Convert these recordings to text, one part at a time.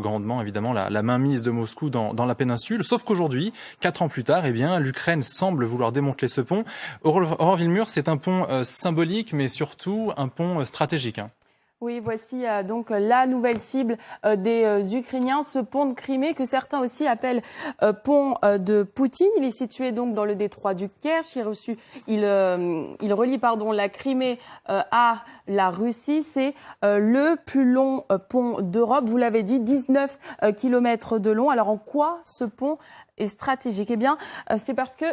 grandement évidemment la mainmise de Moscou dans la péninsule. Sauf qu'aujourd'hui, 4 ans plus tard, l'Ukraine semble vouloir démanteler ce pont. Aurore Villemur, c'est un pont symbolique, mais surtout un pont stratégique. Oui, voici donc la nouvelle cible des Ukrainiens, ce pont de Crimée que certains aussi appellent pont de Poutine. Il est situé donc dans le détroit du Kerch. Il relie la Crimée à la Russie. C'est le plus long pont d'Europe. Vous l'avez dit, 19 kilomètres de long. Alors en quoi ce pont est stratégique ? Eh bien, c'est parce que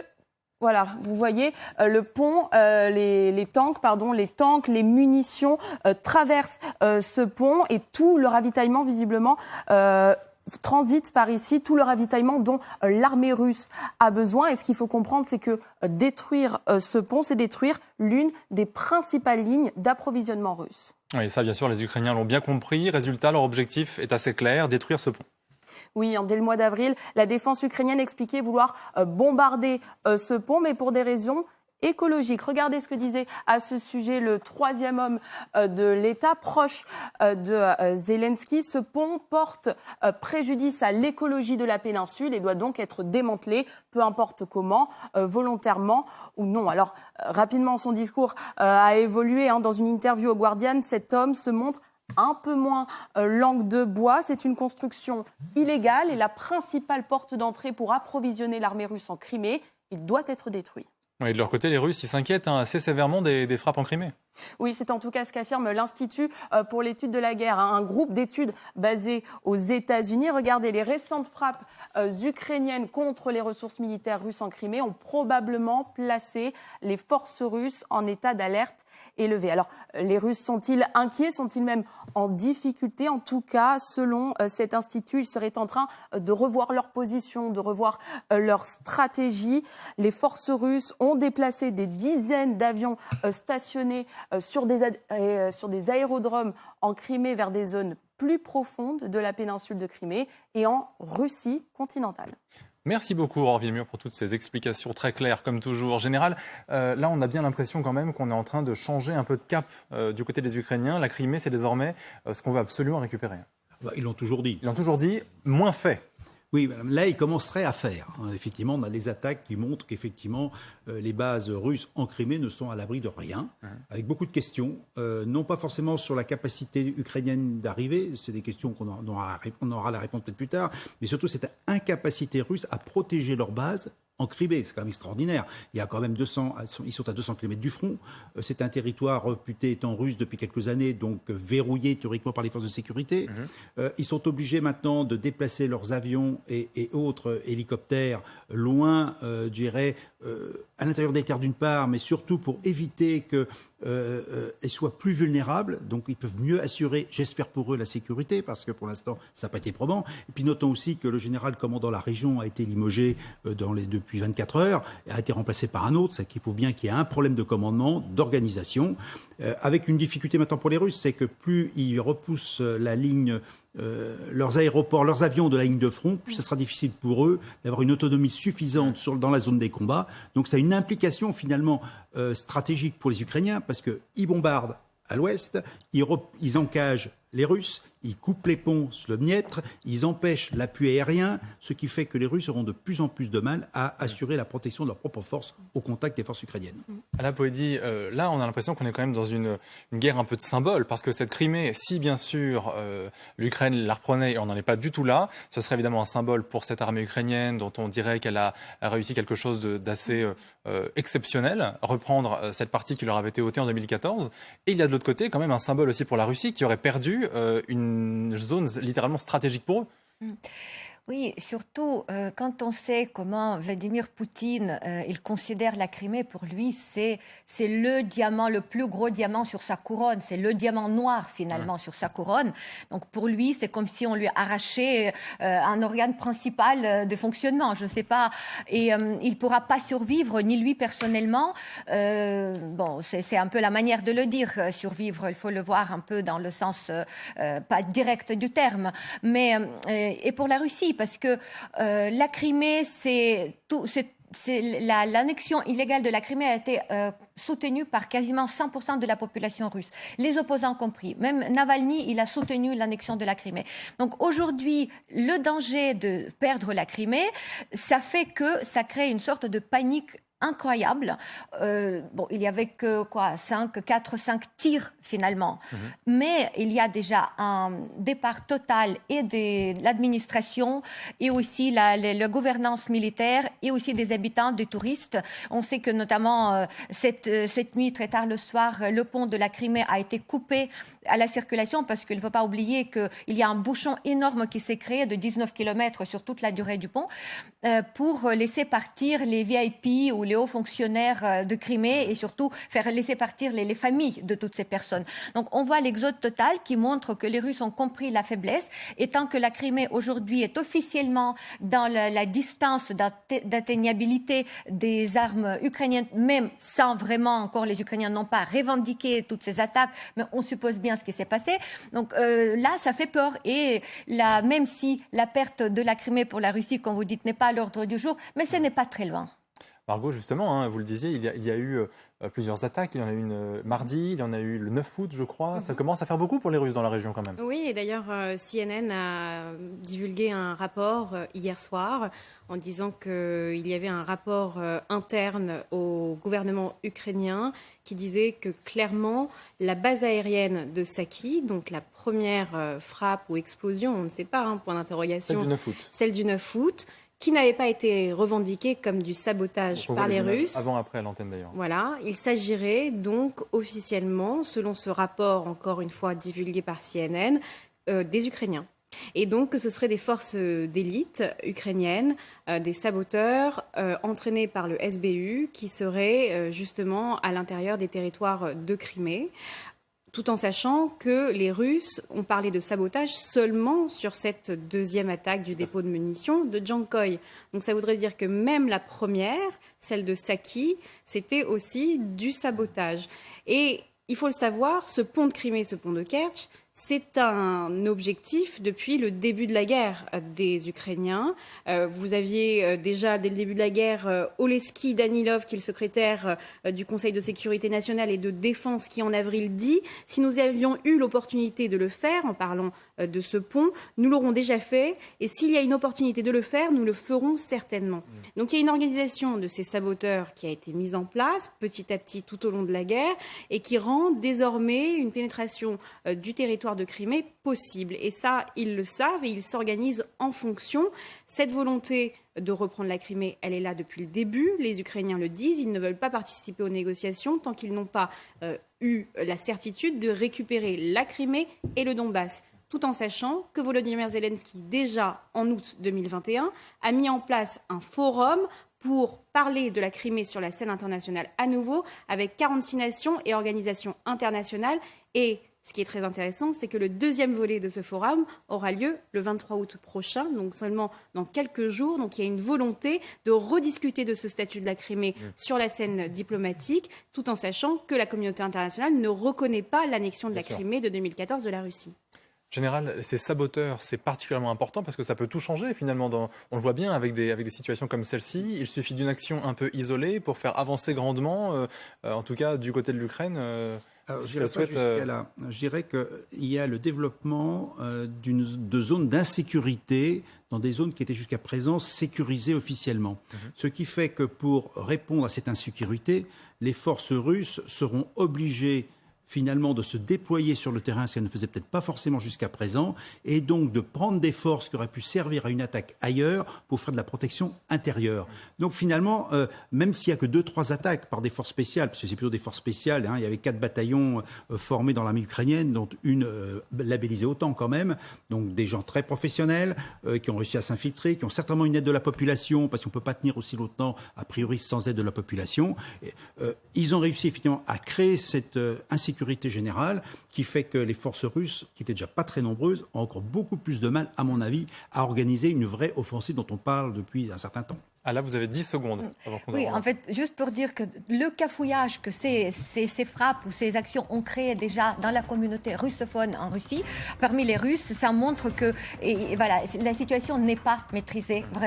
voilà, vous voyez, le pont, les tanks, les munitions traversent ce pont et tout le ravitaillement, visiblement, transite par ici, tout le ravitaillement dont l'armée russe a besoin. Et ce qu'il faut comprendre, c'est que détruire ce pont, c'est détruire l'une des principales lignes d'approvisionnement russe. Oui, ça, bien sûr, les Ukrainiens l'ont bien compris. Résultat, leur objectif est assez clair, détruire ce pont. Oui, dès le mois d'avril, la défense ukrainienne expliquait vouloir bombarder ce pont, mais pour des raisons écologiques. Regardez ce que disait à ce sujet le troisième homme de l'État, proche de Zelensky. Ce pont porte préjudice à l'écologie de la péninsule et doit donc être démantelé, peu importe comment, volontairement ou non. Alors, rapidement, son discours a évolué. Dans une interview au Guardian, cet homme se montre un peu moins langue de bois. C'est une construction illégale et la principale porte d'entrée pour approvisionner l'armée russe en Crimée. Il doit être détruit. Oui, de leur côté, les Russes s'inquiètent assez sévèrement des frappes en Crimée. Oui, c'est en tout cas ce qu'affirme l'Institut pour l'étude de la guerre, un groupe d'études basé aux États-Unis. Regardez, les récentes frappes ukrainiennes contre les ressources militaires russes en Crimée ont probablement placé les forces russes en état d'alerte élevé. Alors, les Russes sont-ils inquiets? Sont-ils même en difficulté? En tout cas, selon cet institut, ils seraient en train de revoir leur position, de revoir leur stratégie. Les forces russes ont déplacé des dizaines d'avions stationnés sur des aérodromes en Crimée vers des zones plus profondes de la péninsule de Crimée et en Russie continentale. Merci beaucoup, Aurore Villemur, pour toutes ces explications très claires, comme toujours. Général, là, on a bien l'impression quand même qu'on est en train de changer un peu de cap du côté des Ukrainiens. La Crimée, c'est désormais ce qu'on veut absolument récupérer. Ils l'ont toujours dit. Ils l'ont toujours dit, moins fait. Oui, là, ils commenceraient à faire. Effectivement, on a des attaques qui montrent qu'effectivement, les bases russes en Crimée ne sont à l'abri de rien, avec beaucoup de questions, non pas forcément sur la capacité ukrainienne d'arriver, c'est des questions on aura la réponse peut-être plus tard, mais surtout cette incapacité russe à protéger leurs bases en Crimée. C'est quand même extraordinaire. Il y a quand même ils sont à 200 km du front. C'est un territoire réputé étant russe depuis quelques années, donc verrouillé théoriquement par les forces de sécurité. Ils sont obligés maintenant de déplacer leurs avions et autres hélicoptères loin, je dirais, à l'intérieur des terres d'une part, mais surtout pour éviter qu'elles soient plus vulnérables. Donc ils peuvent mieux assurer, j'espère pour eux, la sécurité, parce que pour l'instant, ça n'a pas été probant. Et puis notons aussi que le général commandant la région a été limogé depuis 24 heures, et a été remplacé par un autre, ce qui prouve bien qu'il y a un problème de commandement, d'organisation, avec une difficulté maintenant pour les Russes, c'est que plus ils repoussent la ligne, leurs aéroports, leurs avions de la ligne de front, plus ça sera difficile pour eux d'avoir une autonomie suffisante dans la zone des combats. Donc ça a une implication finalement stratégique pour les Ukrainiens, parce qu'ils bombardent à l'ouest, ils encagent les Russes, ils coupent les ponts sur le Dniepr, ils empêchent l'appui aérien, ce qui fait que les Russes auront de plus en plus de mal à assurer la protection de leurs propres forces au contact des forces ukrainiennes. Alain Poëdi, là on a l'impression qu'on est quand même dans une guerre un peu de symbole, parce que cette Crimée, si bien sûr l'Ukraine la reprenait, et on n'en est pas du tout là, ce serait évidemment un symbole pour cette armée ukrainienne dont on dirait qu'elle a réussi quelque chose d'assez exceptionnel, reprendre cette partie qui leur avait été ôtée en 2014. Et il y a de l'autre côté quand même un symbole aussi pour la Russie qui aurait perdu une zone littéralement stratégique pour eux. Oui, surtout quand on sait comment Vladimir Poutine, il considère la Crimée, pour lui, c'est le diamant, le plus gros diamant sur sa couronne. C'est le diamant noir, finalement, sur sa couronne. Donc, pour lui, c'est comme si on lui arrachait un organe principal de fonctionnement. Je ne sais pas. Et il ne pourra pas survivre, ni lui personnellement. Bon, c'est un peu la manière de le dire, survivre. Il faut le voir un peu dans le sens pas direct du terme. Mais, et pour la Russie, parce que la Crimée, c'est l'annexion illégale de la Crimée a été soutenue par quasiment 100% de la population russe, les opposants compris. Même Navalny, il a soutenu l'annexion de la Crimée. Donc aujourd'hui, le danger de perdre la Crimée, ça fait que ça crée une sorte de panique incroyable. Il y avait que 4 ou 5 tirs finalement. Mais il y a déjà un départ total et de l'administration et aussi la gouvernance militaire et aussi des habitants, des touristes. On sait que notamment cette nuit, très tard le soir, le pont de la Crimée a été coupé à la circulation parce qu'il ne faut pas oublier qu'il y a un bouchon énorme qui s'est créé de 19 km sur toute la durée du pont pour laisser partir les VIP ou les hauts fonctionnaires de Crimée et surtout faire laisser partir les familles de toutes ces personnes. Donc on voit l'exode total qui montre que les Russes ont compris la faiblesse et tant que la Crimée aujourd'hui est officiellement dans la distance d'atteignabilité des armes ukrainiennes, même sans vraiment encore les Ukrainiens n'ont pas revendiqué toutes ces attaques, mais on suppose bien ce qui s'est passé. Donc là, ça fait peur et même si la perte de la Crimée pour la Russie, comme vous dites, n'est pas à l'ordre du jour, mais ce n'est pas très loin. Margot, justement, vous le disiez, il y a eu plusieurs attaques. Il y en a eu une mardi, il y en a eu le 9 août, je crois. Ça commence à faire beaucoup pour les Russes dans la région quand même. Oui, et d'ailleurs, CNN a divulgué un rapport hier soir en disant qu'il y avait un rapport interne au gouvernement ukrainien qui disait que clairement, la base aérienne de Saki, donc la première frappe ou explosion, on ne sait pas, point d'interrogation. Celle du 9 août. Celle du 9 août. Qui n'avait pas été revendiqué comme du sabotage par les Russes. Avant, après, à l'antenne d'ailleurs. Voilà, il s'agirait donc officiellement, selon ce rapport, encore une fois divulgué par CNN, des Ukrainiens. Et donc que ce seraient des forces d'élite ukrainiennes, des saboteurs entraînés par le SBU qui seraient justement à l'intérieur des territoires de Crimée. Tout en sachant que les Russes ont parlé de sabotage seulement sur cette deuxième attaque du dépôt de munitions de Jankoï. Donc ça voudrait dire que même la première, celle de Saki, c'était aussi du sabotage. Et il faut le savoir, ce pont de Crimée, ce pont de Kerch, c'est un objectif depuis le début de la guerre des Ukrainiens. Vous aviez déjà, dès le début de la guerre, Oleski Danilov, qui est le secrétaire du Conseil de sécurité nationale et de défense, qui en avril dit « Si nous avions eu l'opportunité de le faire, en parlant de ce pont, nous l'aurons déjà fait. Et s'il y a une opportunité de le faire, nous le ferons certainement. » Donc il y a une organisation de ces saboteurs qui a été mise en place petit à petit tout au long de la guerre et qui rend désormais une pénétration du territoire de Crimée possible. Et ça, ils le savent et ils s'organisent en fonction. Cette volonté de reprendre la Crimée, elle est là depuis le début. Les Ukrainiens le disent, ils ne veulent pas participer aux négociations tant qu'ils n'ont pas eu la certitude de récupérer la Crimée et le Donbass. Tout en sachant que Volodymyr Zelensky, déjà en août 2021, a mis en place un forum pour parler de la Crimée sur la scène internationale à nouveau, avec 46 nations et organisations internationales. Et ce qui est très intéressant, c'est que le deuxième volet de ce forum aura lieu le 23 août prochain, donc seulement dans quelques jours. Donc il y a une volonté de rediscuter de ce statut de la Crimée sur la scène diplomatique, tout en sachant que la communauté internationale ne reconnaît pas l'annexion de la Crimée de 2014 de la Russie. Général, ces saboteurs, c'est particulièrement important parce que ça peut tout changer finalement. On le voit bien avec des situations comme celle-ci. Il suffit d'une action un peu isolée pour faire avancer grandement, en tout cas du côté de l'Ukraine. Je dirais qu'il y a le développement de zones d'insécurité dans des zones qui étaient jusqu'à présent sécurisées officiellement. Ce qui fait que pour répondre à cette insécurité, les forces russes seront obligées finalement de se déployer sur le terrain, ce qu'elle ne faisait peut-être pas forcément jusqu'à présent, et donc de prendre des forces qui auraient pu servir à une attaque ailleurs pour faire de la protection intérieure. Donc finalement, même s'il n'y a que 2-3 attaques par des forces spéciales, parce que c'est plutôt des forces spéciales, il y avait 4 bataillons formés dans l'armée ukrainienne, dont une labellisée OTAN quand même, donc des gens très professionnels qui ont réussi à s'infiltrer, qui ont certainement une aide de la population, parce qu'on ne peut pas tenir aussi longtemps, a priori, sans aide de la population. Ils ont réussi effectivement à créer cette insécurité générale qui fait que les forces russes, qui étaient déjà pas très nombreuses, ont encore beaucoup plus de mal, à mon avis, à organiser une vraie offensive dont on parle depuis un certain temps. Ah là, vous avez 10 secondes. Oui, en fait, juste pour dire que le cafouillage que ces frappes ou ces actions ont créé déjà dans la communauté russophone en Russie, parmi les Russes, ça montre que la situation n'est pas maîtrisée vraiment.